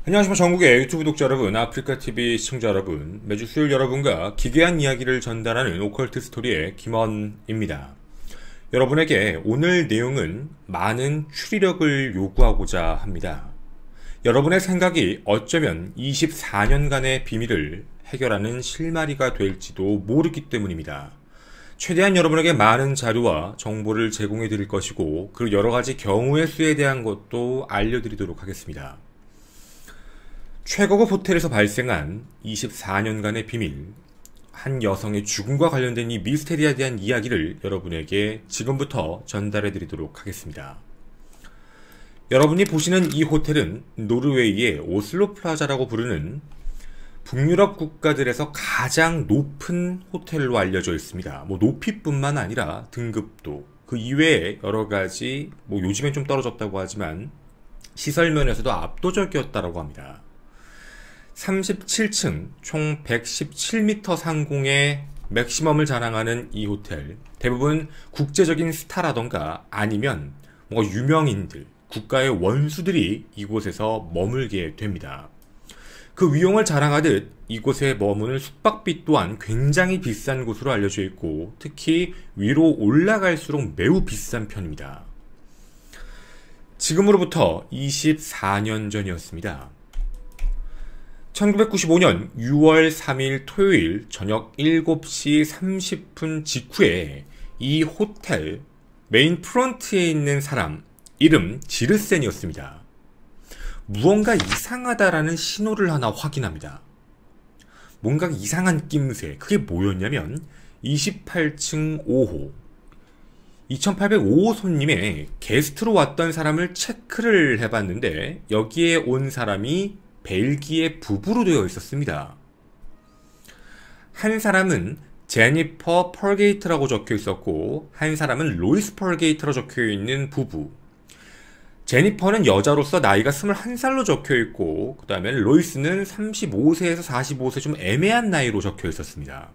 안녕하십니까. 전국의 유튜브 독자 여러분, 아프리카TV 시청자 여러분, 매주 수요일 여러분과 기괴한 이야기를 전달하는 오컬트 스토리의 김원입니다. 여러분에게 오늘 내용은 많은 추리력을 요구하고자 합니다. 여러분의 생각이 어쩌면 24년간의 비밀을 해결하는 실마리가 될지도 모르기 때문입니다. 최대한 여러분에게 많은 자료와 정보를 제공해 드릴 것이고, 그 여러가지 경우의 수에 대한 것도 알려드리도록 하겠습니다. 최고급 호텔에서 발생한 24년간의 비밀, 한 여성의 죽음과 관련된 이 미스테리에 대한 이야기를 여러분에게 지금부터 전달해 드리도록 하겠습니다. 여러분이 보시는 이 호텔은 노르웨이의 오슬로 플라자라고 부르는 북유럽 국가들에서 가장 높은 호텔로 알려져 있습니다. 높이뿐만 아니라 등급도, 그 이외에 여러가지 요즘엔 좀 떨어졌다고 하지만 시설면에서도 압도적이었다고 합니다. 37층 총 117m 상공의 맥시멈을 자랑하는 이 호텔, 대부분 국제적인 스타라던가 아니면 유명인들, 국가의 원수들이 이곳에서 머물게 됩니다. 그 위용을 자랑하듯 이곳에 머무는 숙박비 또한 굉장히 비싼 곳으로 알려져 있고, 특히 위로 올라갈수록 매우 비싼 편입니다. 지금으로부터 24년 전이었습니다. 1995년 6월 3일 토요일 저녁 7시 30분 직후에 이 호텔 메인 프런트에 있는 사람, 이름 지르센이었습니다. 무언가 이상하다라는 신호를 하나 확인합니다. 뭔가 이상한 낌새, 그게 뭐였냐면 28층 5호 2805호 손님의 게스트로 왔던 사람을 체크를 해봤는데, 여기에 온 사람이 벨기에 부부로 되어 있었습니다. 한 사람은 제니퍼 펄게이트라고 적혀 있었고, 한 사람은 로이스 펄게이트로 적혀 있는 부부. 제니퍼는 여자로서 나이가 21살로 적혀 있고, 그 다음에 로이스는 35세에서 45세 좀 애매한 나이로 적혀 있었습니다.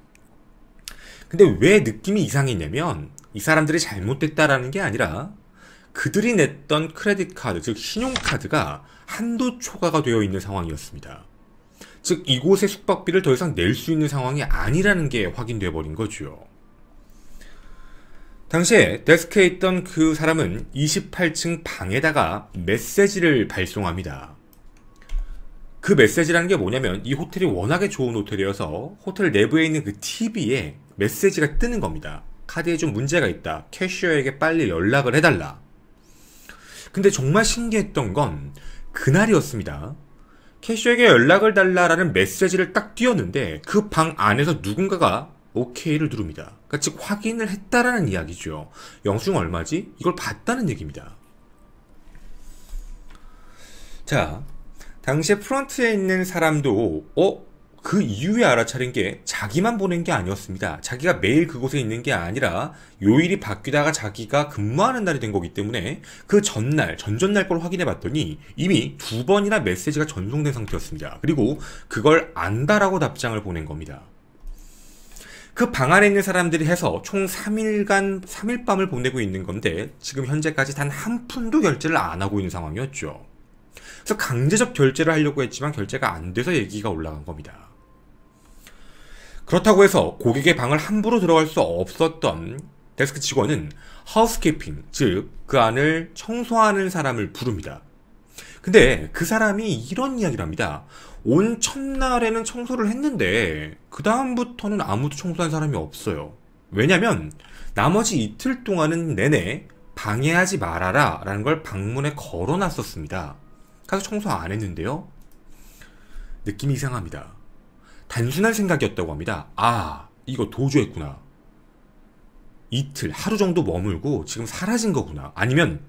근데 왜 느낌이 이상했냐면, 이 사람들이 잘못됐다라는 게 아니라 그들이 냈던 크레딧 카드, 즉 신용카드가 한도 초과가 되어 있는 상황이었습니다. 즉 이곳의 숙박비를 더 이상 낼 수 있는 상황이 아니라는 게 확인되어 버린 거죠. 당시에 데스크에 있던 그 사람은 28층 방에다가 메시지를 발송합니다. 그 메시지라는 게 뭐냐면, 이 호텔이 워낙에 좋은 호텔이어서 호텔 내부에 있는 그 TV에 메시지가 뜨는 겁니다. 카드에 좀 문제가 있다, 캐셔에게 빨리 연락을 해달라. 근데 정말 신기했던 건 그날이었습니다. 캐셔에게 연락을 달라라는 메시지를 딱 띄웠는데 그 방 안에서 누군가가 OK를 누릅니다. 그러니까 즉 확인을 했다라는 이야기죠. 영수증 얼마지? 이걸 봤다는 얘기입니다. 자, 당시에 프런트에 있는 사람도 그 이후에 알아차린 게 자기만 보낸 게 아니었습니다. 자기가 매일 그곳에 있는 게 아니라 요일이 바뀌다가 자기가 근무하는 날이 된 거기 때문에 그 전날, 전전날 걸 확인해 봤더니 이미 2번이나 메시지가 전송된 상태였습니다. 그리고 그걸 안다라고 답장을 보낸 겁니다. 그 방 안에 있는 사람들이 해서 총 3일간 3일 밤을 보내고 있는 건데, 지금 현재까지 단 한 푼도 결제를 안 하고 있는 상황이었죠. 그래서 강제적 결제를 하려고 했지만 결제가 안 돼서 얘기가 올라간 겁니다. 그렇다고 해서 고객의 방을 함부로 들어갈 수 없었던 데스크 직원은 하우스키핑, 즉 그 안을 청소하는 사람을 부릅니다. 근데 그 사람이 이런 이야기를 합니다. 온 첫날에는 청소를 했는데 그 다음부터는 아무도 청소한 사람이 없어요. 왜냐면 나머지 이틀 동안은 내내 방해하지 말아라 라는 걸 방문에 걸어놨었습니다. 가서 청소 안 했는데요, 느낌이 이상합니다. 단순한 생각이었다고 합니다. 이거 도주했구나. 이틀, 하루 정도 머물고 지금 사라진 거구나. 아니면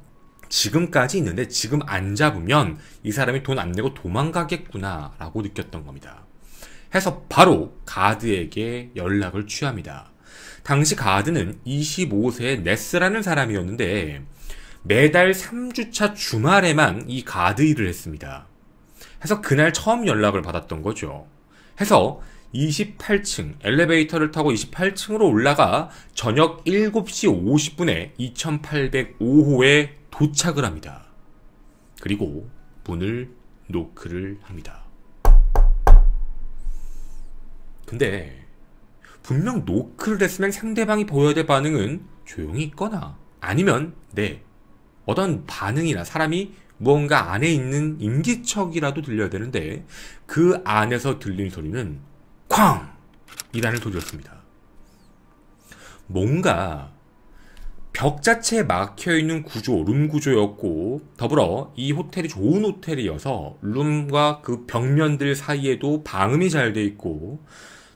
지금까지 있는데 지금 안 잡으면 이 사람이 돈 안 내고 도망가겠구나 라고 느꼈던 겁니다. 해서 바로 가드에게 연락을 취합니다. 당시 가드는 25세의 네스라는 사람이었는데 매달 3주차 주말에만 이 가드 일을 했습니다. 해서 그날 처음 연락을 받았던 거죠. 해서 28층 엘리베이터를 타고 28층으로 올라가 저녁 7시 50분에 2805호에 도착을 합니다. 그리고 문을 노크를 합니다. 근데 분명 노크를 했으면 상대방이 보여야 될 반응은 조용히 있거나 아니면 어떤 반응이나 사람이 무언가 안에 있는 인기척이라도 들려야 되는데 그 안에서 들린 소리는 쾅! 이라는 소리였습니다. 뭔가 벽 자체에 막혀있는 구조, 룸 구조였고 더불어 이 호텔이 좋은 호텔이어서 룸과 그 벽면들 사이에도 방음이 잘 돼 있고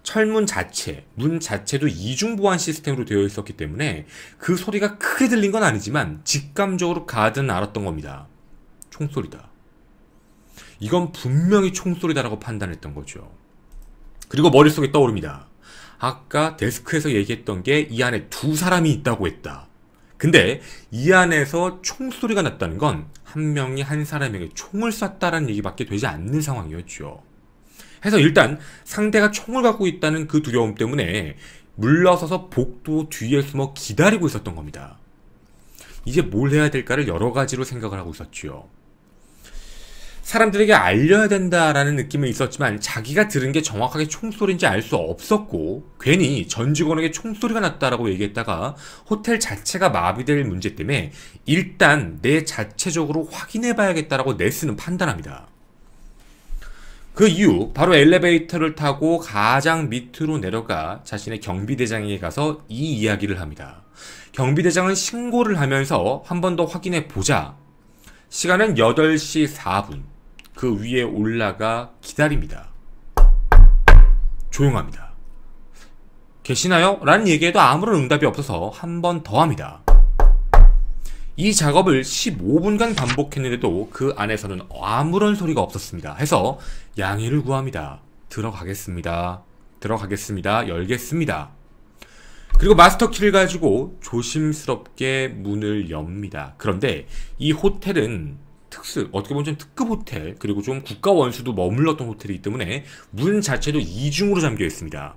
철문 자체, 문 자체도 이중 보안 시스템으로 되어 있었기 때문에 그 소리가 크게 들린 건 아니지만 직감적으로 가든 알았던 겁니다. 총소리다. 이건 분명히 총소리다라고 판단했던 거죠. 그리고 머릿속에 떠오릅니다. 아까 데스크에서 얘기했던 게 이 안에 두 사람이 있다고 했다. 근데 이 안에서 총소리가 났다는 건 한 명이 한 사람에게 총을 쐈다라는 얘기밖에 되지 않는 상황이었죠. 해서 일단 상대가 총을 갖고 있다는 그 두려움 때문에 물러서서 복도 뒤에 숨어 기다리고 있었던 겁니다. 이제 뭘 해야 될까를 여러 가지로 생각을 하고 있었죠. 사람들에게 알려야 된다라는 느낌은 있었지만 자기가 들은 게 정확하게 총소리인지 알 수 없었고 괜히 전 직원에게 총소리가 났다라고 얘기했다가 호텔 자체가 마비될 문제 때문에 일단 내 자체적으로 확인해 봐야겠다라고 네스는 판단합니다. 그 이후 바로 엘리베이터를 타고 가장 밑으로 내려가 자신의 경비대장에게 가서 이 이야기를 합니다. 경비대장은 신고를 하면서 한 번 더 확인해 보자. 시간은 8시 4분. 그 위에 올라가 기다립니다. 조용합니다. 계시나요? 라는 얘기에도 아무런 응답이 없어서 한 번 더 합니다. 이 작업을 15분간 반복했는데도 그 안에서는 아무런 소리가 없었습니다. 해서 양해를 구합니다. 들어가겠습니다. 열겠습니다. 그리고 마스터키를 가지고 조심스럽게 문을 엽니다. 그런데 이 호텔은 어떻게 보면 좀 특급 호텔, 그리고 좀 국가 원수도 머물렀던 호텔이기 때문에 문 자체도 이중으로 잠겨 있습니다.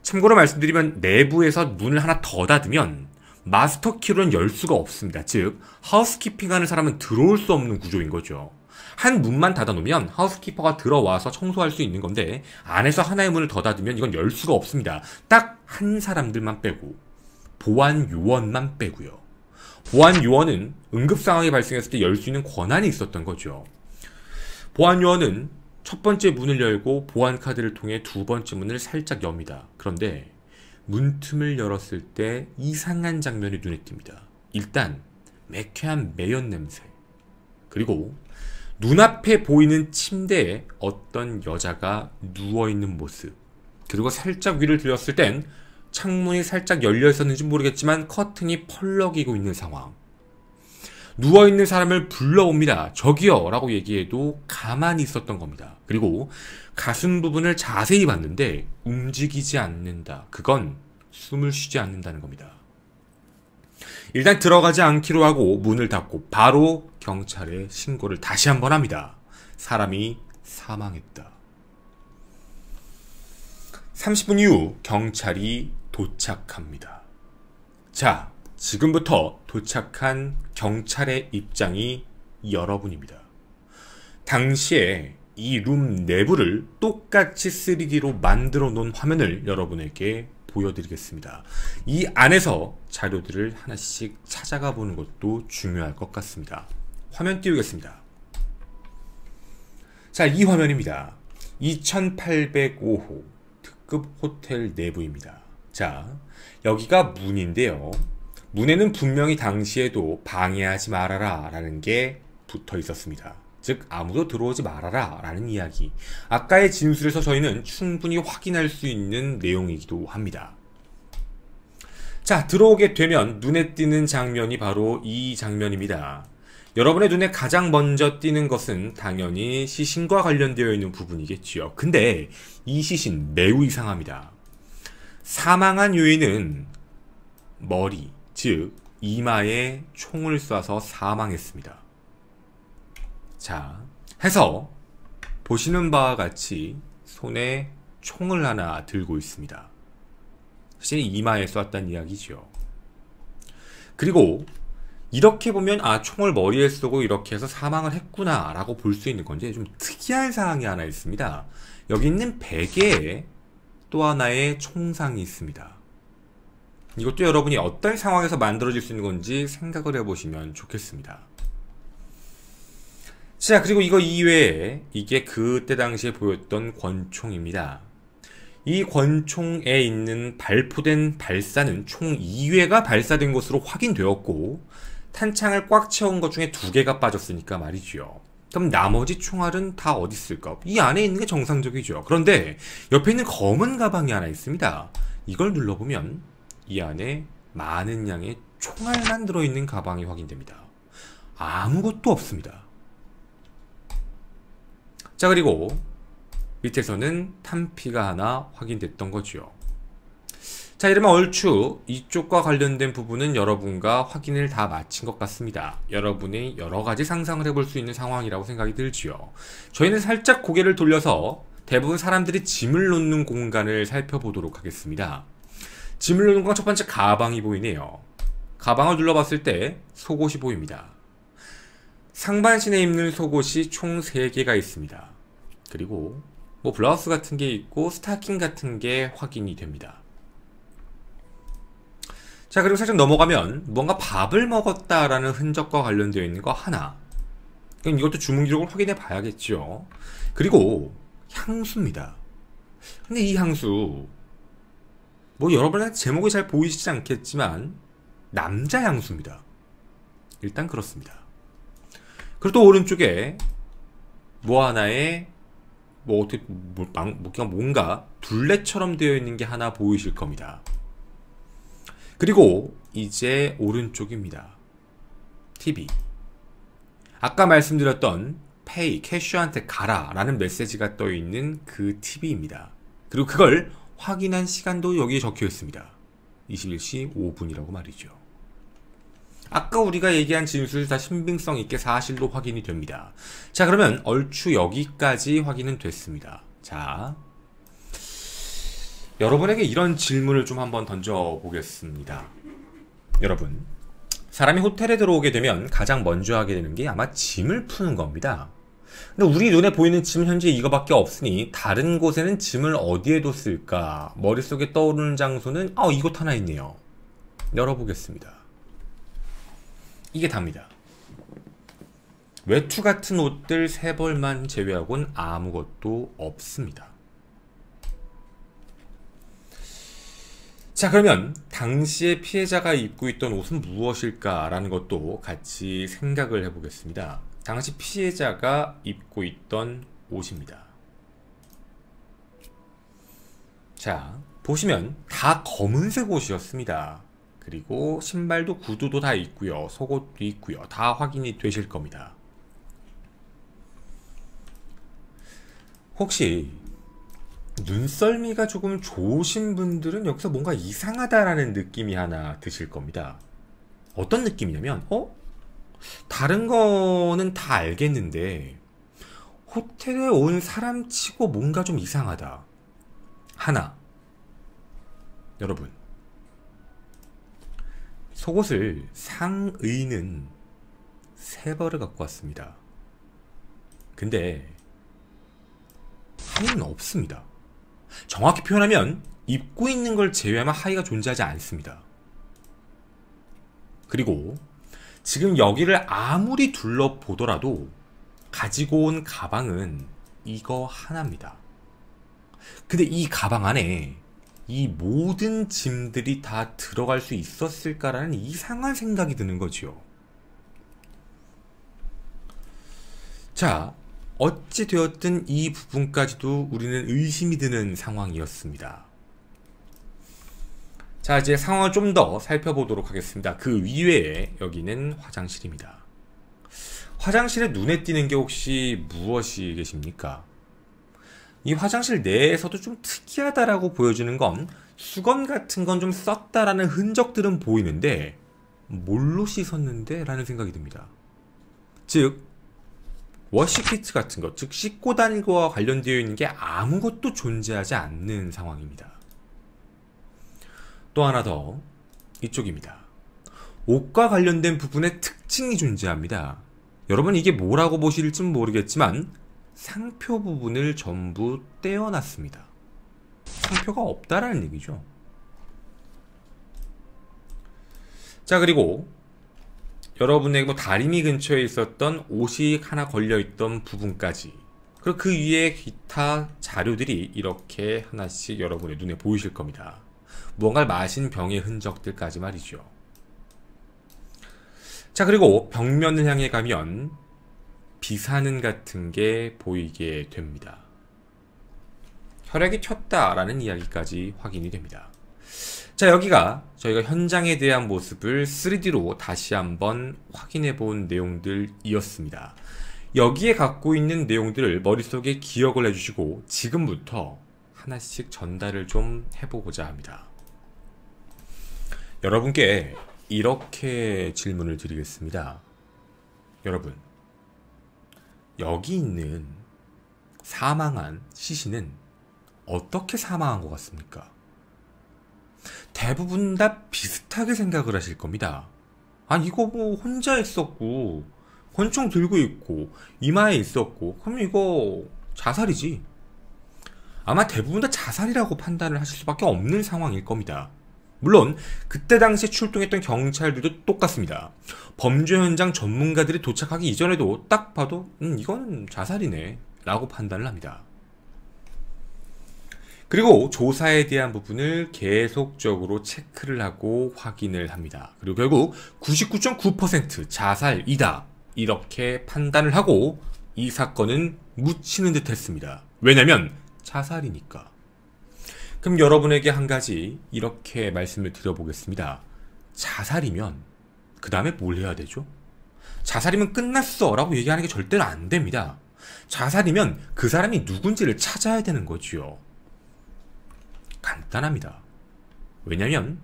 참고로 말씀드리면 내부에서 문을 하나 더 닫으면 마스터키로는 열 수가 없습니다. 즉 하우스키핑 하는 사람은 들어올 수 없는 구조인 거죠. 한 문만 닫아놓으면 하우스키퍼가 들어와서 청소할 수 있는 건데 안에서 하나의 문을 더 닫으면 이건 열 수가 없습니다. 딱 한 사람들만 빼고 보안 요원만 빼고요. 보안 요원은 응급 상황이 발생했을 때 열 수 있는 권한이 있었던 거죠. 보안 요원은 첫 번째 문을 열고 보안 카드를 통해 두 번째 문을 살짝 엽니다. 그런데 문틈을 열었을 때 이상한 장면이 눈에 띕니다. 일단 매캐한 매연 냄새, 그리고 눈앞에 보이는 침대에 어떤 여자가 누워있는 모습, 그리고 살짝 위를 들었을 땐 창문이 살짝 열려 있었는지 모르겠지만 커튼이 펄럭이고 있는 상황. 누워있는 사람을 불러옵니다. 저기요 라고 얘기해도 가만히 있었던 겁니다. 그리고 가슴 부분을 자세히 봤는데 움직이지 않는다. 그건 숨을 쉬지 않는다는 겁니다. 일단 들어가지 않기로 하고 문을 닫고 바로 경찰에 신고를 다시 한번 합니다. 사람이 사망했다. 30분 이후 경찰이 도착합니다. 자, 지금부터 도착한 경찰의 입장이 여러분입니다. 당시에 이 룸 내부를 똑같이 3D로 만들어 놓은 화면을 여러분에게 보여드리겠습니다. 이 안에서 자료들을 하나씩 찾아가 보는 것도 중요할 것 같습니다. 화면 띄우겠습니다. 자, 이 화면입니다. 2805호 특급 호텔 내부입니다. 자, 여기가 문인데요. 문에는 분명히 당시에도 방해하지 말아라 라는 게 붙어 있었습니다. 즉 아무도 들어오지 말아라 라는 이야기. 아까의 진술에서 저희는 충분히 확인할 수 있는 내용이기도 합니다. 자, 들어오게 되면 눈에 띄는 장면이 바로 이 장면입니다. 여러분의 눈에 가장 먼저 띄는 것은 당연히 시신과 관련되어 있는 부분이겠지요. 근데 이 시신 매우 이상합니다. 사망한 요인은 머리, 즉 이마에 총을 쏴서 사망했습니다. 자, 해서 보시는 바와 같이 손에 총을 하나 들고 있습니다. 사실 이마에 쐈다는 이야기죠. 그리고 이렇게 보면 아, 총을 머리에 쏘고 이렇게 해서 사망을 했구나 라고 볼 수 있는 건데, 좀 특이한 사항이 하나 있습니다. 여기 있는 베개에 또 하나의 총상이 있습니다. 이것도 여러분이 어떤 상황에서 만들어질 수 있는 건지 생각을 해보시면 좋겠습니다. 자, 그리고 이거 이외에 이게 그때 당시에 보였던 권총입니다. 이 권총에 있는 발포된 발사는 총 2회가 발사된 것으로 확인되었고, 탄창을 꽉 채운 것 중에 2개가 빠졌으니까 말이죠. 그럼 나머지 총알은 다 어디 있을까? 이 안에 있는 게 정상적이죠. 그런데 옆에 있는 검은 가방이 하나 있습니다. 이걸 눌러보면 이 안에 많은 양의 총알만 들어있는 가방이 확인됩니다. 아무것도 없습니다. 자, 그리고 밑에서는 탄피가 하나 확인됐던 거죠. 자, 이러면 얼추 이쪽과 관련된 부분은 여러분과 확인을 다 마친 것 같습니다. 여러분이 여러가지 상상을 해볼 수 있는 상황이라고 생각이 들지요. 저희는 살짝 고개를 돌려서 대부분 사람들이 짐을 놓는 공간을 살펴보도록 하겠습니다. 짐을 놓는 공간, 첫 번째 가방이 보이네요. 가방을 눌러봤을 때 속옷이 보입니다. 상반신에 입는 속옷이 총 3개가 있습니다. 그리고 뭐 블라우스 같은 게 있고 스타킹 같은 게 확인이 됩니다. 자, 그리고 살짝 넘어가면 뭔가 밥을 먹었다라는 흔적과 관련되어 있는 거 하나. 그럼 이것도 주문 기록을 확인해 봐야겠죠. 그리고 향수입니다. 근데 이 향수 뭐 여러분한테 제목이 잘 보이시지 않겠지만 남자 향수입니다. 일단 그렇습니다. 그리고 또 오른쪽에 뭐 하나에 뭐 어떻게 뭔가 둘레처럼 되어 있는 게 하나 보이실 겁니다. 그리고 이제 오른쪽입니다. TV. 아까 말씀드렸던 페이, 캐슈한테 가라 라는 메시지가 떠 있는 그 TV입니다. 그리고 그걸 확인한 시간도 여기에 적혀 있습니다. 21시 5분이라고 말이죠. 아까 우리가 얘기한 진술이 다 신빙성 있게 사실로 확인이 됩니다. 자, 그러면 얼추 여기까지 확인은 됐습니다. 자, 여러분에게 이런 질문을 좀 한번 던져보겠습니다. 여러분, 사람이 호텔에 들어오게 되면 가장 먼저 하게 되는 게 아마 짐을 푸는 겁니다. 근데 우리 눈에 보이는 짐은 현재 이거밖에 없으니 다른 곳에는 짐을 어디에 뒀을까? 머릿속에 떠오르는 장소는 이곳 하나 있네요. 열어보겠습니다. 이게 답니다. 외투 같은 옷들 3벌만 제외하고는 아무것도 없습니다. 자, 그러면 당시에 피해자가 입고 있던 옷은 무엇일까라는 것도 같이 생각을 해보겠습니다. 당시 피해자가 입고 있던 옷입니다. 자, 보시면 다 검은색 옷이었습니다. 그리고 신발도 구두도 다 있고요. 속옷도 있고요. 다 확인이 되실 겁니다. 혹시 눈썰미가 조금 좋으신 분들은 여기서 뭔가 이상하다라는 느낌이 하나 드실 겁니다. 어떤 느낌이냐면 다른 거는 다 알겠는데 호텔에 온 사람 치고 뭔가 좀 이상하다. 하나, 여러분, 속옷을 상의는 3벌을 갖고 왔습니다. 근데 하의는 없습니다. 정확히 표현하면 입고 있는 걸 제외하면 하의가 존재하지 않습니다. 그리고 지금 여기를 아무리 둘러보더라도 가지고 온 가방은 이거 하나입니다. 근데 이 가방 안에 이 모든 짐들이 다 들어갈 수 있었을까라는 이상한 생각이 드는 거죠. 자, 어찌 되었든 이 부분까지도 우리는 의심이 드는 상황이었습니다. 자, 이제 상황을 좀 더 살펴보도록 하겠습니다. 그 이외에 여기는 화장실입니다. 화장실에 눈에 띄는 게 혹시 무엇이 계십니까? 이 화장실 내에서도 좀 특이하다라고 보여지는 건 수건 같은 건 좀 썼다라는 흔적들은 보이는데 뭘로 씻었는데? 라는 생각이 듭니다. 즉 워시키트 같은 것, 즉 씻고 다니는 거와 관련되어 있는 게 아무것도 존재하지 않는 상황입니다. 또 하나 더, 이쪽입니다. 옷과 관련된 부분에 특징이 존재합니다. 여러분 이게 뭐라고 보실지 모르겠지만 상표 부분을 전부 떼어놨습니다. 상표가 없다라는 얘기죠. 자, 그리고 여러분의 뭐 다리미 근처에 있었던 옷이 하나 걸려있던 부분까지, 그리고 그 위에 기타 자료들이 이렇게 하나씩 여러분의 눈에 보이실 겁니다. 무언가를 마신 병의 흔적들까지 말이죠. 자, 그리고 벽면을 향해 가면 비사는 같은 게 보이게 됩니다. 혈액이 튀었다라는 이야기까지 확인이 됩니다. 자, 여기가 저희가 현장에 대한 모습을 3D로 다시 한번 확인해 본 내용들이었습니다. 여기에 갖고 있는 내용들을 머릿속에 기억을 해주시고 지금부터 하나씩 전달을 좀 해보고자 합니다. 여러분께 이렇게 질문을 드리겠습니다. 여러분, 여기 있는 사망한 시신은 어떻게 사망한 것 같습니까? 대부분 다 비슷하게 생각을 하실 겁니다. 아니, 이거 뭐 혼자 있었고 권총 들고 있고 이마에 있었고 그럼 이거 자살이지. 아마 대부분 다 자살이라고 판단을 하실 수밖에 없는 상황일 겁니다. 물론 그때 당시에 출동했던 경찰들도 똑같습니다. 범죄 현장 전문가들이 도착하기 이전에도 딱 봐도 이거는 자살이네 라고 판단을 합니다. 그리고 조사에 대한 부분을 계속적으로 체크를 하고 확인을 합니다. 그리고 결국 99.9% 자살이다 이렇게 판단을 하고 이 사건은 묻히는 듯 했습니다. 왜냐면 자살이니까. 그럼 여러분에게 한 가지 이렇게 말씀을 드려보겠습니다. 자살이면 그 다음에 뭘 해야 되죠? 자살이면 끝났어 라고 얘기하는 게 절대로 안 됩니다. 자살이면 그 사람이 누군지를 찾아야 되는 거지요. 간단합니다. 왜냐면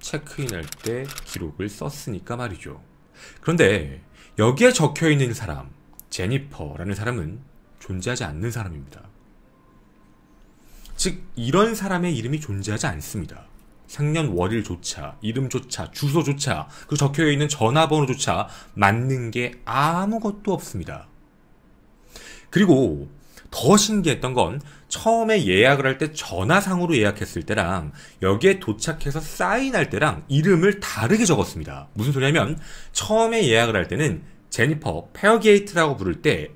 체크인할 때 기록을 썼으니까 말이죠. 그런데 여기에 적혀있는 사람, 제니퍼라는 사람은 존재하지 않는 사람입니다. 즉 이런 사람의 이름이 존재하지 않습니다. 생년월일조차, 이름조차, 주소조차, 그 적혀있는 전화번호조차 맞는 게 아무것도 없습니다. 그리고 더 신기했던 건 처음에 예약을 할 때 전화상으로 예약했을 때랑 여기에 도착해서 사인할 때랑 이름을 다르게 적었습니다. 무슨 소리냐면 처음에 예약을 할 때는 제니퍼 페어게이트라고 부를 때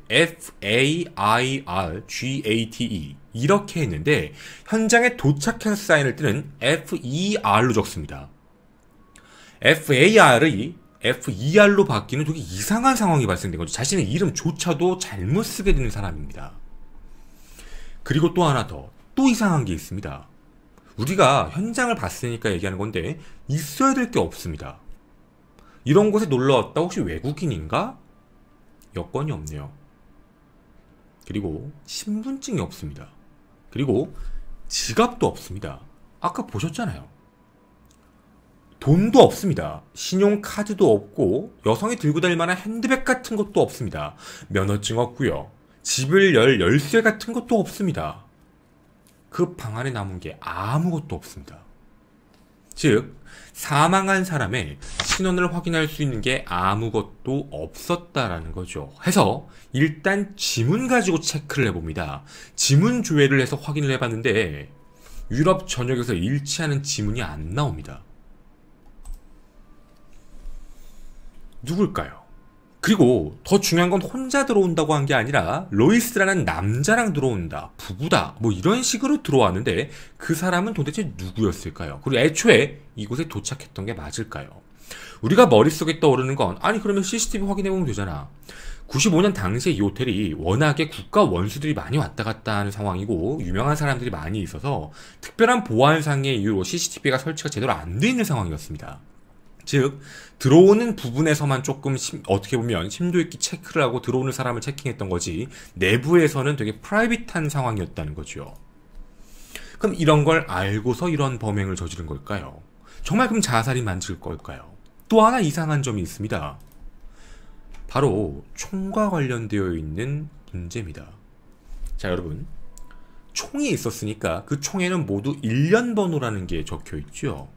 Fairgate 이렇게 했는데 현장에 도착해서 사인할 때는 FER로 적습니다. FAR이 FER로 바뀌는 되게 이상한 상황이 발생된 거죠. 자신의 이름조차도 잘못 쓰게 되는 사람입니다. 그리고 또 하나 더, 또 이상한 게 있습니다. 우리가 현장을 봤으니까 얘기하는 건데 있어야 될 게 없습니다. 이런 곳에 놀러 왔다 혹시 외국인인가? 여권이 없네요. 그리고 신분증이 없습니다. 그리고 지갑도 없습니다. 아까 보셨잖아요. 돈도 없습니다. 신용카드도 없고 여성이 들고 다닐 만한 핸드백 같은 것도 없습니다. 면허증 없고요. 집을 열 열쇠 같은 것도 없습니다. 그 방 안에 남은 게 아무것도 없습니다. 즉 사망한 사람의 신원을 확인할 수 있는 게 아무것도 없었다라는 거죠. 해서 일단 지문 가지고 체크를 해봅니다. 지문 조회를 해서 확인을 해봤는데 유럽 전역에서 일치하는 지문이 안 나옵니다. 누굴까요? 그리고 더 중요한 건 혼자 들어온다고 한 게 아니라 로이스라는 남자랑 들어온다, 부부다, 뭐 이런 식으로 들어왔는데 그 사람은 도대체 누구였을까요? 그리고 애초에 이곳에 도착했던 게 맞을까요? 우리가 머릿속에 떠오르는 건 아니 그러면 CCTV 확인해보면 되잖아. 95년 당시에 이 호텔이 워낙에 국가 원수들이 많이 왔다 갔다 하는 상황이고 유명한 사람들이 많이 있어서 특별한 보안상의 이유로 CCTV가 설치가 제대로 안 돼 있는 상황이었습니다. 즉 들어오는 부분에서만 조금 어떻게 보면 심도 있게 체크를 하고 들어오는 사람을 체킹했던 거지 내부에서는 되게 프라이빗한 상황이었다는 거죠. 그럼 이런 걸 알고서 이런 범행을 저지른 걸까요? 정말 그럼 자살이 맞을 걸까요? 또 하나 이상한 점이 있습니다. 바로 총과 관련되어 있는 문제입니다. 자, 여러분, 총이 있었으니까 그 총에는 모두 일련 번호라는 게 적혀 있죠.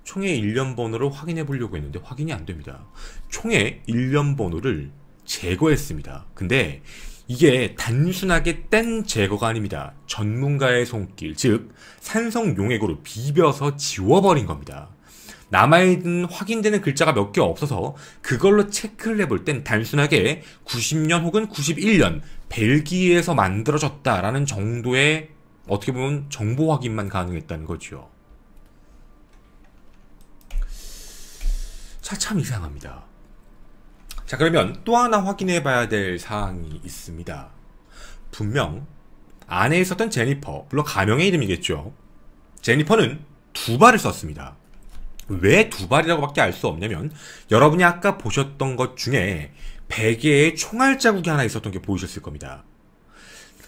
총의 일련 번호를 확인해 보려고 했는데 확인이 안 됩니다. 총의 일련 번호를 제거했습니다. 근데 이게 단순하게 뗀 제거가 아닙니다. 전문가의 손길, 즉 산성 용액으로 비벼서 지워버린 겁니다. 남아있는 확인되는 글자가 몇 개 없어서 그걸로 체크를 해볼 땐 단순하게 90년 혹은 91년 벨기에에서 만들어졌다라는 정도의 어떻게 보면 정보 확인만 가능했다는 거죠. 자, 참 이상합니다. 자, 그러면 또 하나 확인해 봐야 될 사항이 있습니다. 분명 안에 있었던 제니퍼, 물론 가명의 이름이겠죠. 제니퍼는 두 발을 썼습니다. 왜 두 발이라고 밖에 알 수 없냐면 여러분이 아까 보셨던 것 중에 베개에 총알 자국이 하나 있었던 게 보이셨을 겁니다.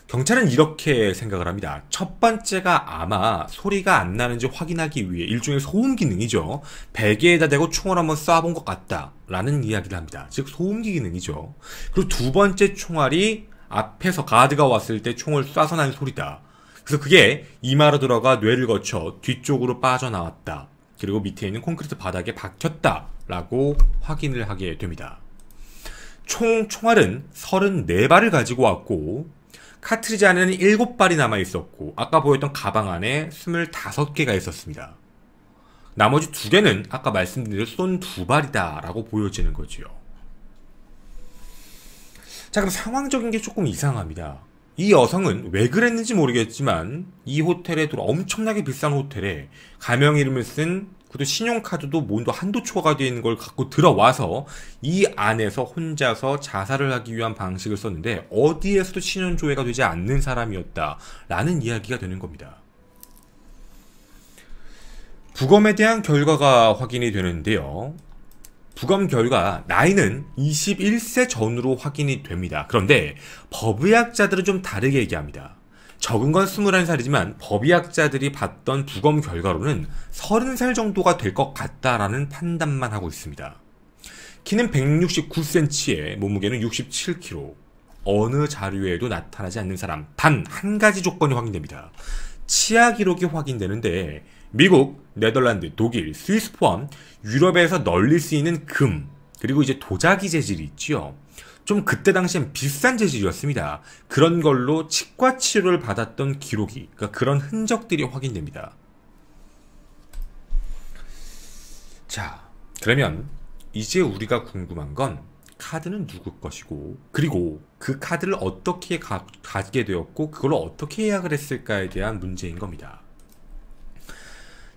경찰은 이렇게 생각을 합니다. 첫 번째가 아마 소리가 안 나는지 확인하기 위해 일종의 소음 기능이죠. 베개에다 대고 총을 한번 쏴본 것 같다라는 이야기를 합니다. 즉 소음기 기능이죠. 그리고 두 번째 총알이 앞에서 가드가 왔을 때 총을 쏴서 난 소리다. 그래서 그게 이마로 들어가 뇌를 거쳐 뒤쪽으로 빠져나왔다. 그리고 밑에 있는 콘크리트 바닥에 박혔다라고 확인을 하게 됩니다. 총알은 34발을 가지고 왔고 카트리지 안에는 7발이 남아있었고 아까 보였던 가방 안에 25개가 있었습니다. 나머지 2개는 아까 말씀드린 대로 쏜 2발이다 라고 보여지는 거지요. 자, 그럼 상황적인 게 조금 이상합니다. 이 여성은 왜 그랬는지 모르겠지만 이 호텔에 엄청나게 비싼 호텔에 가명 이름을 쓴 그것도 신용카드도 뭔도 한도 초과가 되어 있는 걸 갖고 들어와서 이 안에서 혼자서 자살을 하기 위한 방식을 썼는데 어디에서도 신원조회가 되지 않는 사람이었다라는 이야기가 되는 겁니다. 부검에 대한 결과가 확인이 되는데요. 부검 결과 나이는 21세 전후로 확인이 됩니다. 그런데 법의학자들은 좀 다르게 얘기합니다. 적은 건 21살이지만 법의학자들이 봤던 부검 결과로는 30살 정도가 될 것 같다라는 판단만 하고 있습니다. 키는 169cm에 몸무게는 67kg. 어느 자료에도 나타나지 않는 사람 단 한 가지 조건이 확인됩니다. 치아 기록이 확인되는데 미국, 네덜란드, 독일, 스위스 포함 유럽에서 널리 쓰이는 금 그리고 이제 도자기 재질이 있죠. 좀 그때 당시엔 비싼 재질이었습니다. 그런 걸로 치과 치료를 받았던 기록이, 그러니까 그런 흔적들이 확인됩니다. 자, 그러면 이제 우리가 궁금한 건 카드는 누구 것이고 그리고 그 카드를 어떻게 가지게 되었고 그걸로 어떻게 예약을 했을까에 대한 문제인 겁니다.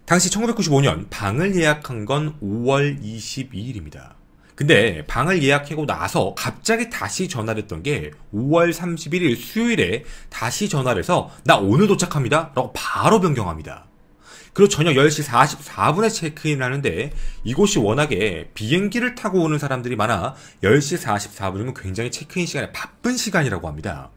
당시 1995년 방을 예약한 건 5월 22일입니다. 근데 방을 예약하고 나서 갑자기 다시 전화를 했던 게 5월 31일 수요일에 다시 전화를 해서 나 오늘 도착합니다 라고 바로 변경합니다. 그리고 저녁 10시 44분에 체크인을 하는데 이곳이 워낙에 비행기를 타고 오는 사람들이 많아 10시 44분이면 굉장히 체크인 시간에 바쁜 시간이라고 합니다.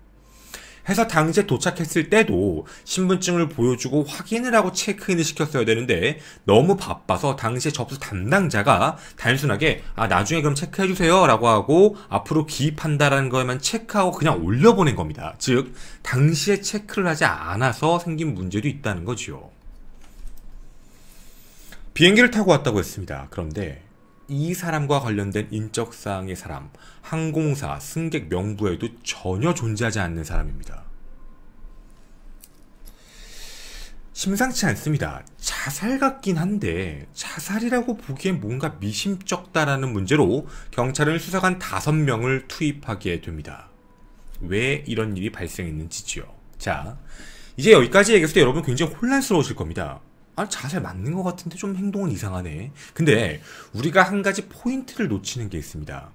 해서 당시에 도착했을 때도 신분증을 보여주고 확인을 하고 체크인을 시켰어야 되는데 너무 바빠서 당시에 접수 담당자가 단순하게 나중에 그럼 체크해주세요 라고 하고 앞으로 기입한다라는 거에만 체크하고 그냥 올려보낸 겁니다. 즉 당시에 체크를 하지 않아서 생긴 문제도 있다는 거지요. 비행기를 타고 왔다고 했습니다. 그런데 이 사람과 관련된 인적사항의 사람, 항공사, 승객 명부에도 전혀 존재하지 않는 사람입니다. 심상치 않습니다. 자살 같긴 한데 자살이라고 보기엔 뭔가 미심쩍다라는 문제로 경찰은 수사관 5명을 투입하게 됩니다. 왜 이런 일이 발생했는지지요. 자, 이제 여기까지 얘기했을 때 여러분 굉장히 혼란스러우실 겁니다. 자살 맞는 것 같은데 좀 행동은 이상하네. 근데 우리가 한 가지 포인트를 놓치는 게 있습니다.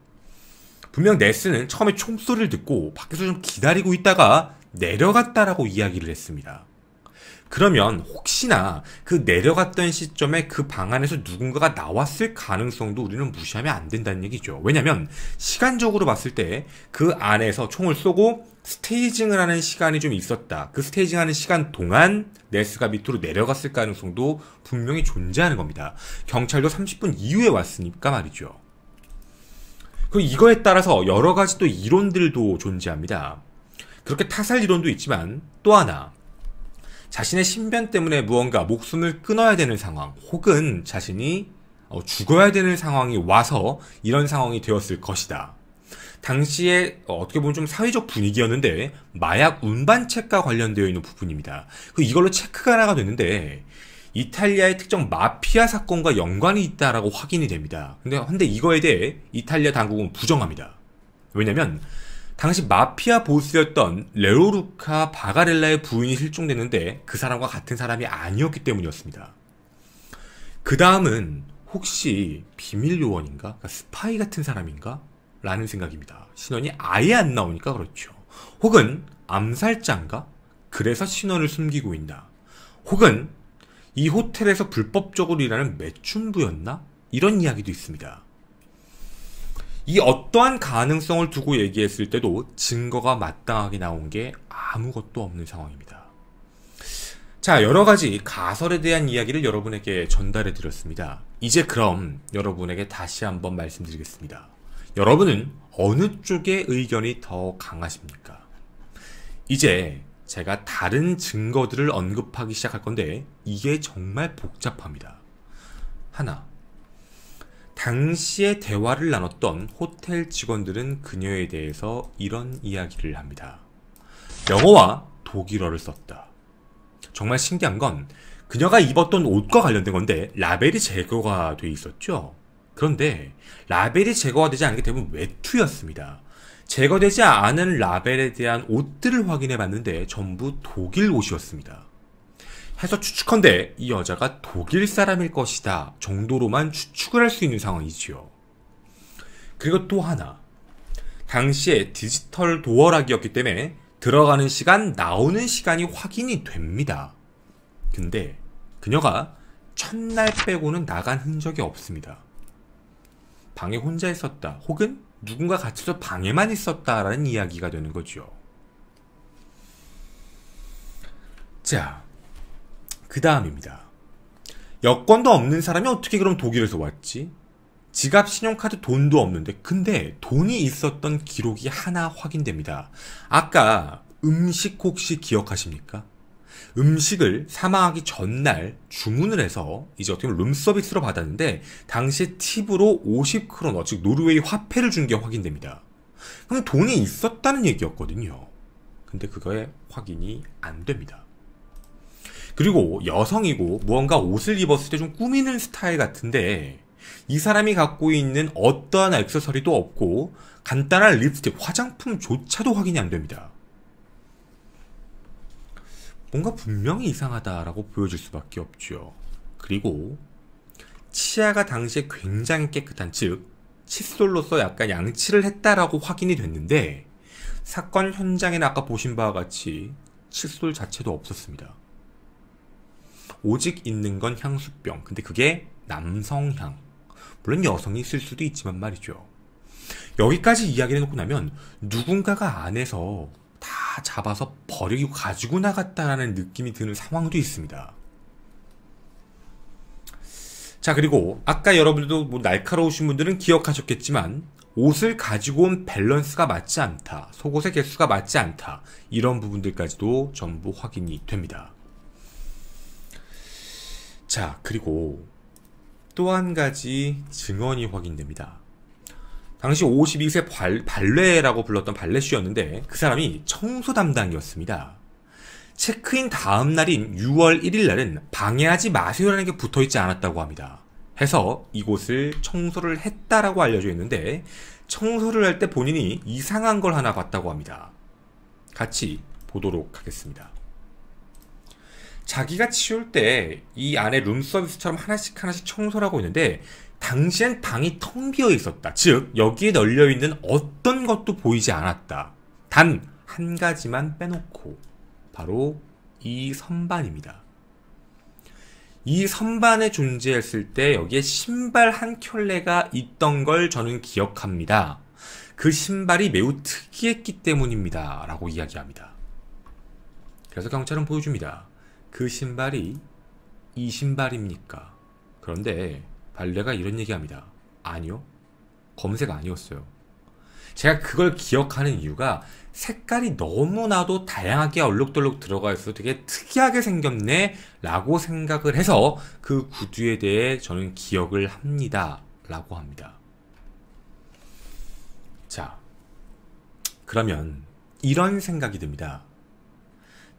분명 네스는 처음에 총소리를 듣고 밖에서 좀 기다리고 있다가 내려갔다라고 이야기를 했습니다. 그러면 혹시나 그 내려갔던 시점에 그 방 안에서 누군가가 나왔을 가능성도 우리는 무시하면 안 된다는 얘기죠. 왜냐면 시간적으로 봤을 때 그 안에서 총을 쏘고 스테이징을 하는 시간이 좀 있었다. 그 스테이징 하는 시간 동안 네스가 밑으로 내려갔을 가능성도 분명히 존재하는 겁니다. 경찰도 30분 이후에 왔으니까 말이죠. 그리고 이거에 따라서 여러 가지 또 이론들도 존재합니다. 그렇게 타살 이론도 있지만 또 하나, 자신의 신변 때문에 무언가 목숨을 끊어야 되는 상황, 혹은 자신이 죽어야 되는 상황이 와서 이런 상황이 되었을 것이다. 당시에 어떻게 보면 좀 사회적 분위기였는데 마약 운반책과 관련되어 있는 부분입니다. 이걸로 체크가 하나가 됐는데 이탈리아의 특정 마피아 사건과 연관이 있다라고 확인이 됩니다. 근데 이거에 대해 이탈리아 당국은 부정합니다. 왜냐면 당시 마피아 보스였던 레오루카 바가렐라의 부인이 실종됐는데 그 사람과 같은 사람이 아니었기 때문이었습니다. 그 다음은 혹시 비밀 요원인가? 그러니까 스파이 같은 사람인가? 라는 생각입니다. 신원이 아예 안 나오니까 그렇죠. 혹은 암살자인가? 그래서 신원을 숨기고 있나? 혹은 이 호텔에서 불법적으로 일하는 매춘부였나? 이런 이야기도 있습니다. 이 어떠한 가능성을 두고 얘기했을 때도 증거가 마땅하게 나온 게 아무것도 없는 상황입니다. 자, 여러가지 가설에 대한 이야기를 여러분에게 전달해 드렸습니다. 이제 그럼 여러분에게 다시 한번 말씀드리겠습니다. 여러분은 어느 쪽의 의견이 더 강하십니까? 이제 제가 다른 증거들을 언급하기 시작할 건데 이게 정말 복잡합니다. 하나, 당시에 대화를 나눴던 호텔 직원들은 그녀에 대해서 이런 이야기를 합니다. 영어와 독일어를 썼다. 정말 신기한 건 그녀가 입었던 옷과 관련된 건데 라벨이 제거가 돼 있었죠. 그런데 라벨이 제거가 되지 않은 게 대부분 외투였습니다. 제거되지 않은 라벨에 대한 옷들을 확인해 봤는데 전부 독일 옷이었습니다. 해서 추측컨대 이 여자가 독일 사람일 것이다 정도로만 추측을 할 수 있는 상황이지요. 그리고 또 하나, 당시에 디지털 도어락이었기 때문에 들어가는 시간, 나오는 시간이 확인이 됩니다. 근데 그녀가 첫날 빼고는 나간 흔적이 없습니다. 방에 혼자 있었다, 혹은 누군가 갇혀서 방에만 있었다라는 이야기가 되는 거죠. 자, 그 다음입니다. 여권도 없는 사람이 어떻게 그럼 독일에서 왔지? 지갑, 신용카드, 돈도 없는데 근데 돈이 있었던 기록이 하나 확인됩니다. 아까 음식 혹시 기억하십니까? 음식을 사망하기 전날 주문을 해서 이제 어떻게 보면 룸서비스로 받았는데 당시에 팁으로 50크로너, 즉 노르웨이 화폐를 준 게 확인됩니다. 그럼 돈이 있었다는 얘기였거든요. 근데 그거에 확인이 안 됩니다. 그리고 여성이고 무언가 옷을 입었을 때 좀 꾸미는 스타일 같은데 이 사람이 갖고 있는 어떠한 액세서리도 없고 간단한 립스틱, 화장품조차도 확인이 안 됩니다. 뭔가 분명히 이상하다라고 보여질 수밖에 없죠. 그리고 치아가 당시에 굉장히 깨끗한, 즉 칫솔로서 약간 양치를 했다라고 확인이 됐는데 사건 현장에는 아까 보신 바와 같이 칫솔 자체도 없었습니다. 오직 있는 건 향수병. 근데 그게 남성향. 물론 여성이 있을 수도 있지만 말이죠. 여기까지 이야기를 해놓고 나면 누군가가 안에서 다 잡아서 버리고 가지고 나갔다라는 느낌이 드는 상황도 있습니다. 자, 그리고 아까 여러분들도 뭐 날카로우신 분들은 기억하셨겠지만 옷을 가지고 온 밸런스가 맞지 않다, 속옷의 개수가 맞지 않다, 이런 부분들까지도 전부 확인이 됩니다. 자, 그리고 또 한 가지 증언이 확인됩니다. 당시 52세 발레라고 불렀던 발레쇼였는데 그 사람이 청소 담당이었습니다. 체크인 다음 날인 6월 1일 날은 방해하지 마세요라는 게 붙어있지 않았다고 합니다. 해서 이곳을 청소를 했다라고 알려져 있는데 청소를 할 때 본인이 이상한 걸 하나 봤다고 합니다. 같이 보도록 하겠습니다. 자기가 치울 때 이 안에 룸서비스처럼 하나씩 청소를 하고 있는데 당시엔 방이 텅 비어 있었다. 즉 여기에 널려있는 어떤 것도 보이지 않았다. 단 한 가지만 빼놓고 바로 이 선반입니다. 이 선반에 존재했을 때 여기에 신발 한 켤레가 있던 걸 저는 기억합니다. 그 신발이 매우 특이했기 때문입니다. 라고 이야기합니다. 그래서 경찰은 보여줍니다. 그 신발이 이 신발입니까? 그런데 발레가 이런 얘기합니다. 아니요. 검은색 아니었어요. 제가 그걸 기억하는 이유가 색깔이 너무나도 다양하게 얼룩덜룩 들어가 있어서 되게 특이하게 생겼네 라고 생각을 해서 그 구두에 대해 저는 기억을 합니다 라고 합니다. 자, 그러면 이런 생각이 듭니다.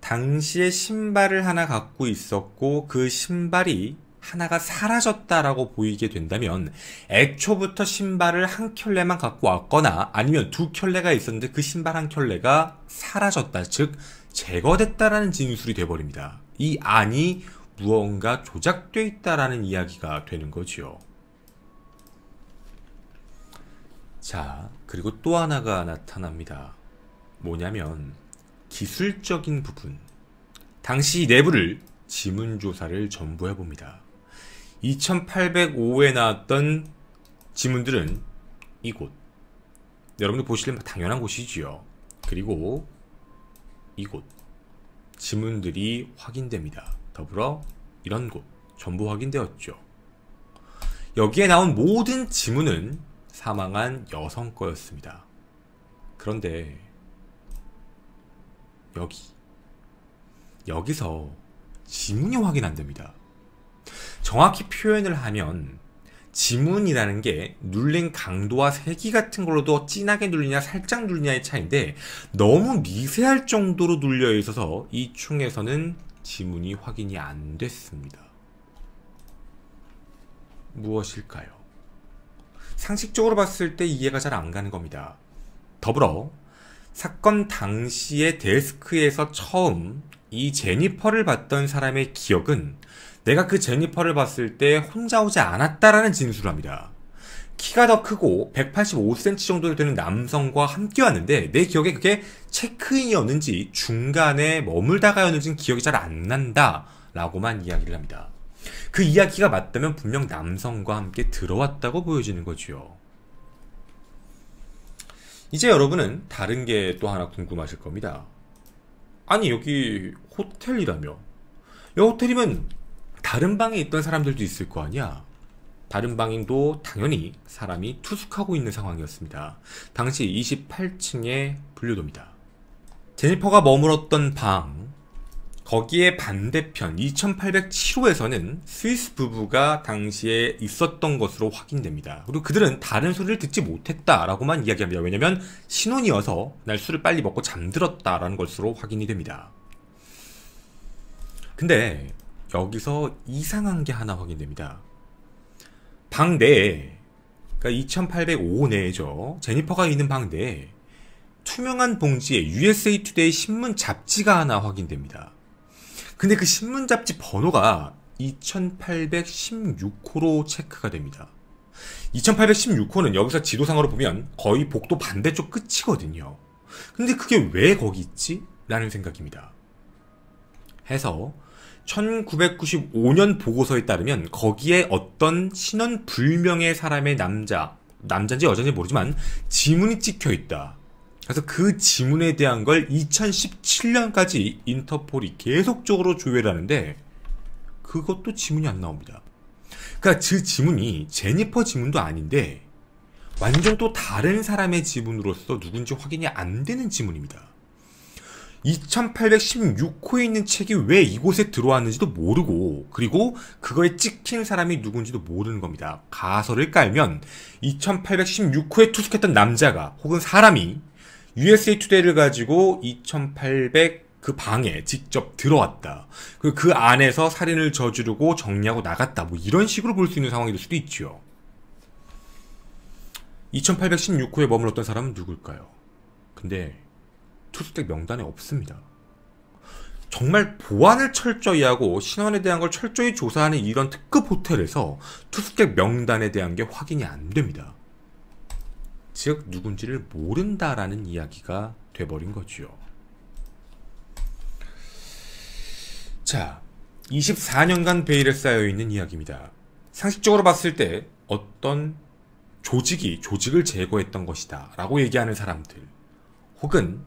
당시에 신발을 하나 갖고 있었고 그 신발이 하나가 사라졌다라고 보이게 된다면 애초부터 신발을 한 켤레만 갖고 왔거나 아니면 두 켤레가 있었는데 그 신발 한 켤레가 사라졌다, 즉 제거됐다라는 진술이 돼버립니다. 이 안이 무언가 조작되어 있다라는 이야기가 되는 거지요. 자, 그리고 또 하나가 나타납니다. 뭐냐면 기술적인 부분. 당시 내부를 지문조사를 전부 해봅니다. 2805에 나왔던 지문들은 이곳. 여러분들 보시려면 당연한 곳이지요. 그리고 이곳. 지문들이 확인됩니다. 더불어 이런 곳. 전부 확인되었죠. 여기에 나온 모든 지문은 사망한 여성 거였습니다. 그런데 여기서 지문이 확인 안 됩니다. 정확히 표현을 하면 지문이라는 게 눌린 강도와 세기 같은 걸로도 진하게 눌리냐 살짝 눌리냐의 차이인데 너무 미세할 정도로 눌려 있어서 이 충에서는 지문이 확인이 안 됐습니다. 무엇일까요? 상식적으로 봤을 때 이해가 잘 안 가는 겁니다. 더불어 사건 당시에 데스크에서 처음 이 제니퍼를 봤던 사람의 기억은 내가 그 제니퍼를 봤을 때 혼자 오지 않았다라는 진술을 합니다. 키가 더 크고 185cm 정도 되는 남성과 함께 왔는데 내 기억에 그게 체크인이었는지 중간에 머물다가였는지는 기억이 잘 안 난다 라고만 이야기를 합니다. 그 이야기가 맞다면 분명 남성과 함께 들어왔다고 보여지는 거지요. 이제 여러분은 다른 게 또 하나 궁금하실 겁니다. 아니 여기 호텔이라며, 이 호텔이면 다른 방에 있던 사람들도 있을 거 아니야. 다른 방도 당연히 사람이 투숙하고 있는 상황이었습니다. 당시 28층의 분류도입니다. 제니퍼가 머물었던 방, 거기에 반대편 2807호에서는 스위스 부부가 당시에 있었던 것으로 확인됩니다. 그리고 그들은 다른 소리를 듣지 못했다라고만 이야기합니다. 왜냐면 신혼이어서 날 술을 빨리 먹고 잠들었다라는 것으로 확인이 됩니다. 근데 여기서 이상한 게 하나 확인됩니다. 방 내에, 그러니까 2805 내에죠. 제니퍼가 있는 방 내에 투명한 봉지에 USA 투데이 신문 잡지가 하나 확인됩니다. 근데 그 신문 잡지 번호가 2816호로 체크가 됩니다. 2816호는 여기서 지도상으로 보면 거의 복도 반대쪽 끝이거든요. 근데 그게 왜 거기 있지? 라는 생각입니다. 해서 1995년 보고서에 따르면 거기에 어떤 신원 불명의 사람의 남자인지 여자인지 모르지만 지문이 찍혀 있다. 그래서 그 지문에 대한 걸 2017년까지 인터폴이 계속적으로 조회를 하는데 그것도 지문이 안 나옵니다. 그러니까 그 지문이 제니퍼 지문도 아닌데 완전 또 다른 사람의 지문으로서 누군지 확인이 안 되는 지문입니다. 2816호에 있는 책이 왜 이곳에 들어왔는지도 모르고, 그리고 그거에 찍힌 사람이 누군지도 모르는 겁니다. 가설을 깔면 2816호에 투숙했던 남자가 혹은 사람이 USA 투데이를 가지고 2800 그 방에 직접 들어왔다. 그리고 그 안에서 살인을 저지르고 정리하고 나갔다. 뭐 이런 식으로 볼 수 있는 상황이 될 수도 있죠. 2816호에 머물렀던 사람은 누굴까요? 근데 투숙객 명단에 없습니다. 정말 보안을 철저히 하고 신원에 대한 걸 철저히 조사하는 이런 특급 호텔에서 투숙객 명단에 대한 게 확인이 안 됩니다. 즉 누군지를 모른다라는 이야기가 돼버린 거죠. 자, 24년간 베일에 쌓여있는 이야기입니다. 상식적으로 봤을 때 어떤 조직이 조직을 제거했던 것이다 라고 얘기하는 사람들, 혹은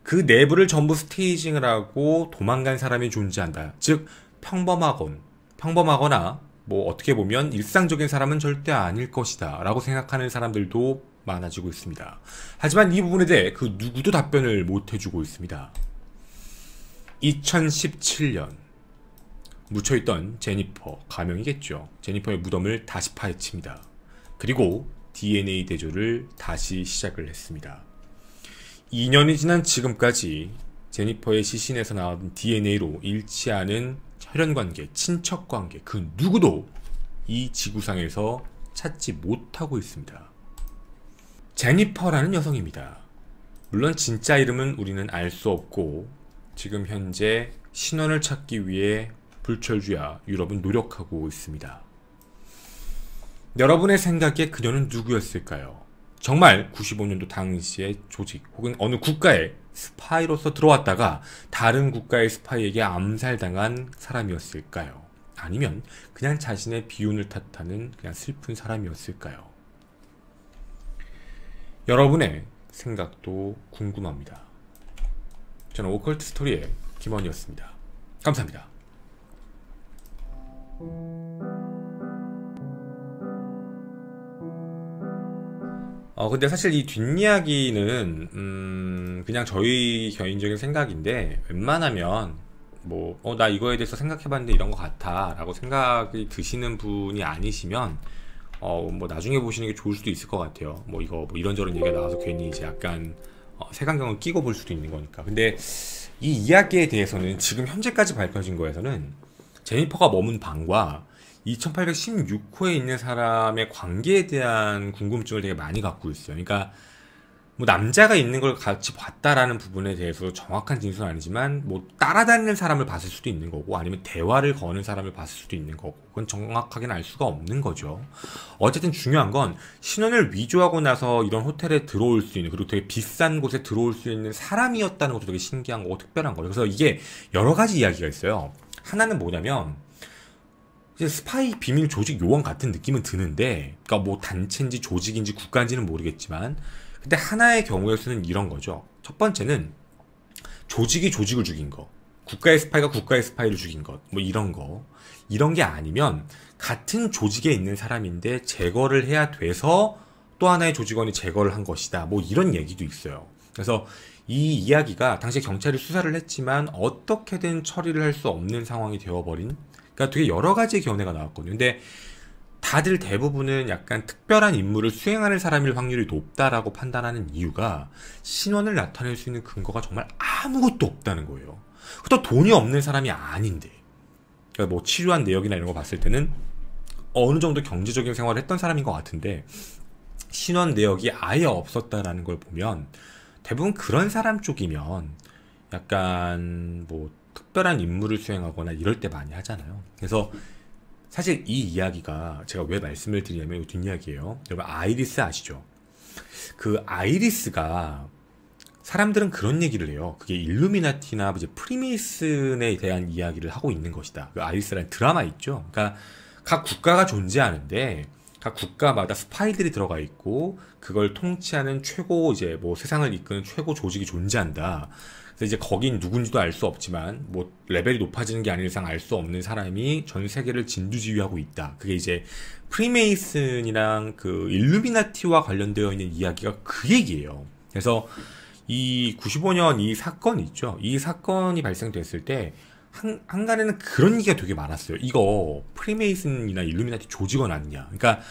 그 내부를 전부 스테이징을 하고 도망간 사람이 존재한다. 즉 평범하거나 뭐 어떻게 보면 일상적인 사람은 절대 아닐 것이다 라고 생각하는 사람들도 많아지고 있습니다. 하지만 이 부분에 대해 그 누구도 답변을 못 해주고 있습니다. 2017년 묻혀있던 제니퍼, 가명이겠죠. 제니퍼의 무덤을 다시 파헤칩니다. 그리고 DNA 대조를 다시 시작을 했습니다. 2년이 지난 지금까지 제니퍼의 시신에서 나온 DNA로 일치하는 혈연관계, 친척관계, 그 누구도 이 지구상에서 찾지 못하고 있습니다. 제니퍼라는 여성입니다. 물론 진짜 이름은 우리는 알 수 없고 지금 현재 신원을 찾기 위해 불철주야 유럽은 노력하고 있습니다. 여러분의 생각에 그녀는 누구였을까요? 정말 95년도 당시의 조직 혹은 어느 국가의 스파이로서 들어왔다가 다른 국가의 스파이에게 암살당한 사람이었을까요? 아니면 그냥 자신의 비운을 탓하는 그냥 슬픈 사람이었을까요? 여러분의 생각도 궁금합니다. 저는 오컬트 스토리의 김원이었습니다. 감사합니다. 근데 사실 이 뒷이야기는 그냥 저희 개인적인 생각인데 웬만하면 뭐 나 이거에 대해서 생각해봤는데 이런 것 같아 라고 생각이 드시는 분이 아니시면 뭐 나중에 보시는 게 좋을 수도 있을 것 같아요. 뭐 이거 뭐 이런저런 얘기가 나와서 괜히 이제 약간 색안경을 끼고 볼 수도 있는 거니까. 근데 이 이야기에 대해서는 지금 현재까지 밝혀진 거에서는 제니퍼가 머문 방과 2816호에 있는 사람의 관계에 대한 궁금증을 되게 많이 갖고 있어요. 그러니까 뭐 남자가 있는 걸 같이 봤다라는 부분에 대해서 정확한 진술은 아니지만 뭐 따라다니는 사람을 봤을 수도 있는 거고 아니면 대화를 거는 사람을 봤을 수도 있는 거고 그건 정확하게는 알 수가 없는 거죠. 어쨌든 중요한 건 신원을 위조하고 나서 이런 호텔에 들어올 수 있는 그리고 되게 비싼 곳에 들어올 수 있는 사람이었다는 것도 되게 신기한 거고 특별한 거죠. 그래서 이게 여러 가지 이야기가 있어요. 하나는 뭐냐면 이제 스파이 비밀 조직 요원 같은 느낌은 드는데 그러니까 뭐 단체인지 조직인지 국가인지는 모르겠지만 근데 하나의 경우에서는 이런 거죠. 첫 번째는 조직이 조직을 죽인 거, 국가의 스파이가 국가의 스파이를 죽인 것, 뭐 이런 거. 이런 게 아니면 같은 조직에 있는 사람인데 제거를 해야 돼서 또 하나의 조직원이 제거를 한 것이다. 뭐 이런 얘기도 있어요. 그래서 이 이야기가 당시 경찰이 수사를 했지만 어떻게든 처리를 할 수 없는 상황이 되어버린 그러니까 되게 여러 가지의 견해가 나왔거든요. 근데 다들 대부분은 약간 특별한 임무를 수행하는 사람일 확률이 높다라고 판단하는 이유가 신원을 나타낼 수 있는 근거가 정말 아무것도 없다는 거예요. 또 돈이 없는 사람이 아닌데 그러니까 뭐 치료한 내역이나 이런 거 봤을 때는 어느 정도 경제적인 생활을 했던 사람인 것 같은데 신원 내역이 아예 없었다라는 걸 보면 대부분 그런 사람 쪽이면 약간 뭐 특별한 임무를 수행하거나 이럴 때 많이 하잖아요. 그래서 사실 이 이야기가 제가 왜 말씀을 드리냐면 뒷이야기예요. 여러분 아이리스 아시죠? 그 아이리스가 사람들은 그런 얘기를 해요. 그게 일루미나티나 이제 프리메이슨에 대한 이야기를 하고 있는 것이다. 그 아이리스라는 드라마 있죠. 그러니까 각 국가가 존재하는데 각 국가마다 스파이들이 들어가 있고 그걸 통치하는 최고 이제 뭐 세상을 이끄는 최고 조직이 존재한다. 그래서 이제 거긴 누군지도 알 수 없지만 뭐 레벨이 높아지는 게 아닌 이상 알 수 없는 사람이 전 세계를 진두지휘하고 있다. 그게 이제 프리메이슨이랑 그 일루미나티와 관련되어 있는 이야기가 그 얘기예요. 그래서 이 95년 이 사건 있죠. 이 사건이 발생됐을 때 한간에는 그런 얘기가 되게 많았어요. 이거 프리메이슨이나 일루미나티 조직원 아니냐. 그러니까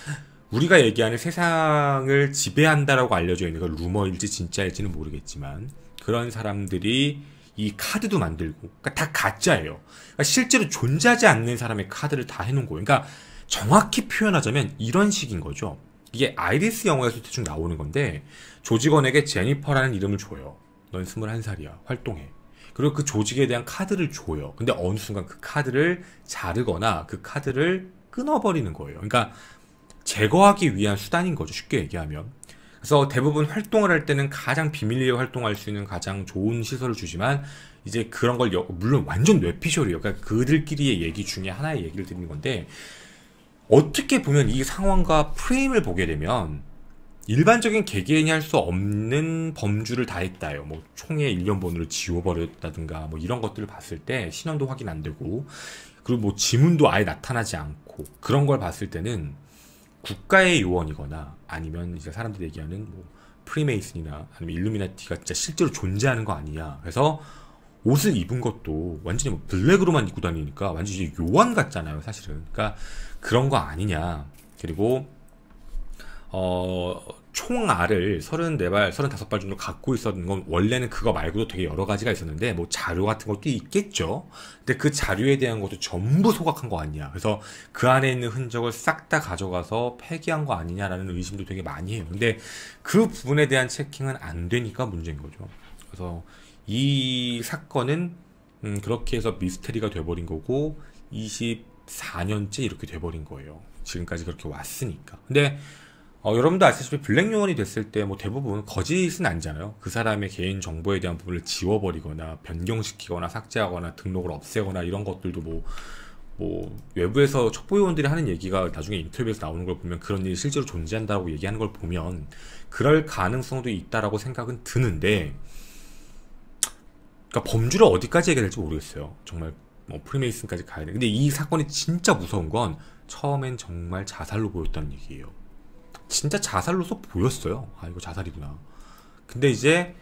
우리가 얘기하는 세상을 지배한다라고 알려져 있는 그 루머일지 진짜일지는 모르겠지만 그런 사람들이 이 카드도 만들고 그러니까 다 가짜예요. 그러니까 실제로 존재하지 않는 사람의 카드를 다 해놓은 거예요. 그러니까 정확히 표현하자면 이런 식인 거죠. 이게 아이리스 영화에서 대충 나오는 건데 조직원에게 제니퍼라는 이름을 줘요. 넌 21살이야. 활동해. 그리고 그 조직에 대한 카드를 줘요. 근데 어느 순간 그 카드를 자르거나 그 카드를 끊어버리는 거예요. 그러니까 제거하기 위한 수단인 거죠. 쉽게 얘기하면. 그래서 대부분 활동을 할 때는 가장 비밀리에 활동할 수 있는 가장 좋은 시설을 주지만 이제 그런 걸 물론 완전 뇌피셜이에요. 그러니까 그들끼리의 얘기 중에 하나의 얘기를 드리는 건데 어떻게 보면 이 상황과 프레임을 보게 되면 일반적인 개개인이 할 수 없는 범주를 다 했다요. 뭐 총의 일련 번호를 지워버렸다든가 뭐 이런 것들을 봤을 때 신원도 확인 안 되고 그리고 뭐 지문도 아예 나타나지 않고 그런 걸 봤을 때는 국가의 요원이거나 아니면 이제 사람들이 얘기하는 뭐 프리메이슨이나 아니면 일루미나티가 진짜 실제로 존재하는 거 아니냐. 그래서 옷을 입은 것도 완전히 뭐 블랙으로만 입고 다니니까 완전히 요원 같잖아요, 사실은. 그러니까 그런 거 아니냐. 그리고 총알을 34발, 35발 정도 갖고 있었던 건 원래는 그거 말고도 되게 여러 가지가 있었는데 뭐 자료 같은 것도 있겠죠. 근데 그 자료에 대한 것도 전부 소각한 거 아니냐. 그래서 그 안에 있는 흔적을 싹 다 가져가서 폐기한 거 아니냐라는 의심도 되게 많이 해요. 근데 그 부분에 대한 체킹은 안 되니까 문제인 거죠. 그래서 이 사건은 그렇게 해서 미스테리가 돼버린 거고 24년째 이렇게 돼버린 거예요. 지금까지 그렇게 왔으니까. 근데 여러분도 아시다시피 블랙 요원이 됐을 때 뭐 대부분 거짓은 아니잖아요. 그 사람의 개인 정보에 대한 부분을 지워버리거나 변경시키거나 삭제하거나 등록을 없애거나 이런 것들도 뭐 외부에서 첩보요원들이 하는 얘기가 나중에 인터뷰에서 나오는 걸 보면 그런 일이 실제로 존재한다고 얘기하는 걸 보면 그럴 가능성도 있다라고 생각은 드는데, 그러니까 범주를 어디까지 얘기해야 될지 모르겠어요. 정말 뭐 프리메이슨까지 가야 돼. 근데 이 사건이 진짜 무서운 건 처음엔 정말 자살로 보였다는 얘기예요. 진짜 자살로서 보였어요. 아, 이거 자살이구나. 근데 이제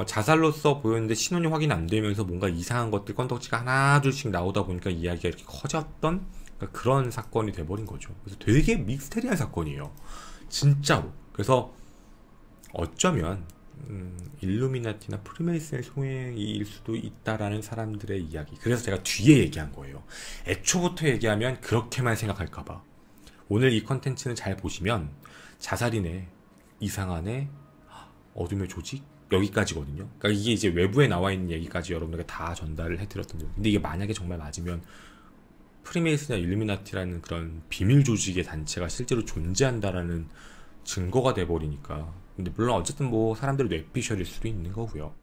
자살로서 보였는데 신원이 확인 안 되면서 뭔가 이상한 것들 건덕지가 하나 둘씩 나오다 보니까 이야기가 이렇게 커졌던, 그러니까 그런 사건이 돼버린 거죠. 그래서 되게 미스테리한 사건이에요, 진짜로. 그래서 어쩌면 일루미나티나 프리메이슨의 소행일 수도 있다라는 사람들의 이야기. 그래서 제가 뒤에 얘기한 거예요. 애초부터 얘기하면 그렇게만 생각할까봐. 오늘 이 컨텐츠는 잘 보시면 자살이네, 이상하네, 어둠의 조직, 여기까지거든요. 그러니까 이게 이제 외부에 나와 있는 얘기까지 여러분에게 다 전달을 해드렸던 거예요. 근데 이게 만약에 정말 맞으면 프리메이슨이나 일루미나티라는 그런 비밀 조직의 단체가 실제로 존재한다라는 증거가 돼버리니까. 근데 물론 어쨌든 뭐 사람들이 뇌피셜일 수도 있는 거고요.